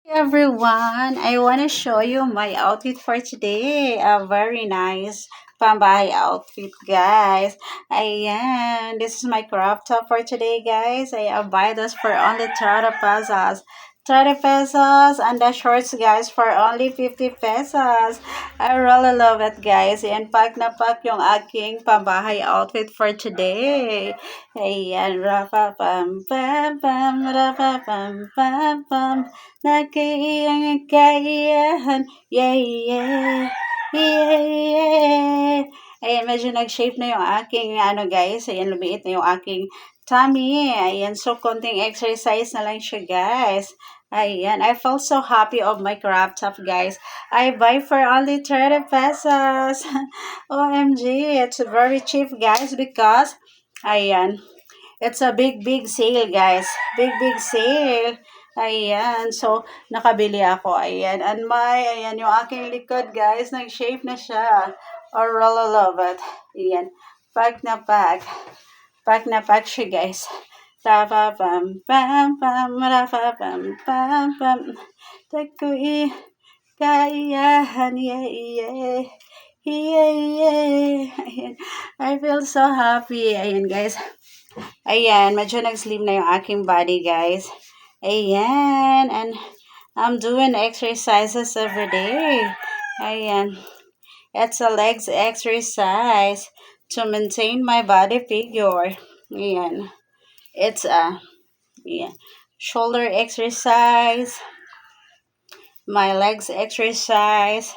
Everyone, I want to show you my outfit for today. A very nice pambahay outfit, guys. Ayan, this is my crop top for today, guys. I buy this for only 30 pesos. 30 pesos and the shorts, guys, for only 50 pesos. I really love it, guys. And pack na pack yung aking pambahay outfit for today. Ayan, rapa pam pam pam, rapa pam pam pam. Nagkaiyahan, yeah, yeah, yeah, yeah. Ayan, medyo nag-shape na yung aking, guys, ayan, lumiit na yung aking tummy. Ayan, so konting exercise na lang siya, guys. Ayan, I felt so happy of my crop top, guys. I buy for only 30 pesos. OMG, it's very cheap, guys, because, ayan, it's a big sale, guys. Big sale. Ayan. So, nakabili ako. Ayan. And ayan yung aking likod, guys. Nag-shape na siya. I really love it. Ayan. Pack na pack. Pack na pack siya, guys. Rapa pam pam pam. Rapa pam pam pam. Takoy kaiyahan. Yeah, yeah. Yeah, yeah. Ayan. I feel so happy. Ayan, guys. Ayan, medyo nag-slim na yung aking body, guys. Ayan, and I'm doing exercises every day. Ayan, it's a legs exercise to maintain my body figure. Ayan, it's a shoulder exercise, my legs exercise.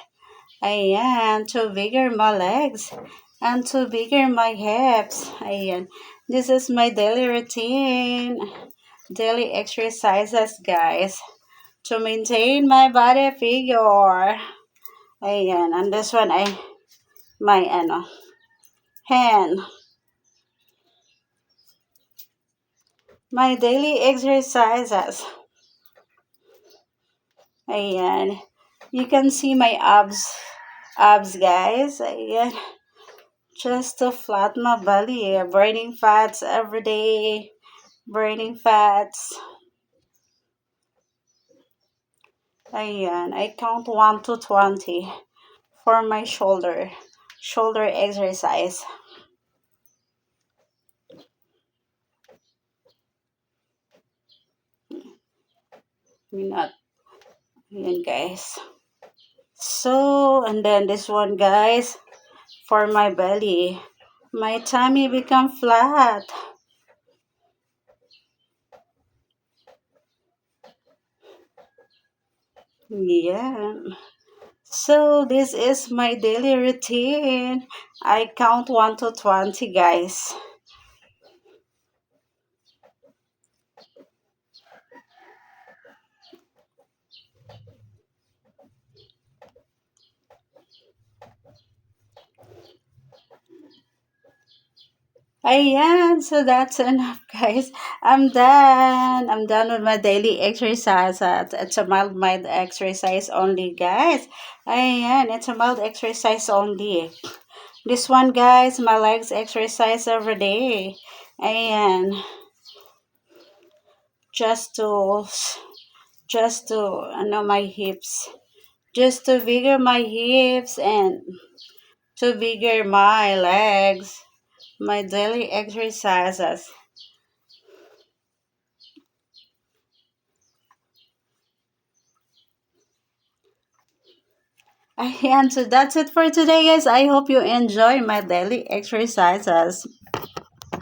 Ayan, to bigger my legs and to bigger my hips. Ayan, this is my daily routine. Daily exercises, guys, to maintain my body figure. Ayan, and this one ay my hand. My daily exercises. Ayan, you can see my abs, guys. Ayan, just to flat my belly. Burning fats every day. Burning fats. Ayan, I count 1 to 20 for my shoulder exercise. Not, ayan, guys. So, and then this one, guys, for my belly. My tummy become flat. Yeah. So, this is my daily routine. I count 1 to 20, guys. Ayan, so that's enough, guys. I'm done. I'm done with my daily exercise. It's a mild exercise only, guys. Ayan, it's a mild exercise only. This one, guys, my legs exercise every day. Ayan, just to, my hips. Just to bigger my hips and to bigger my legs. My daily exercises. And so that's it for today, guys. I hope you enjoy my daily exercises.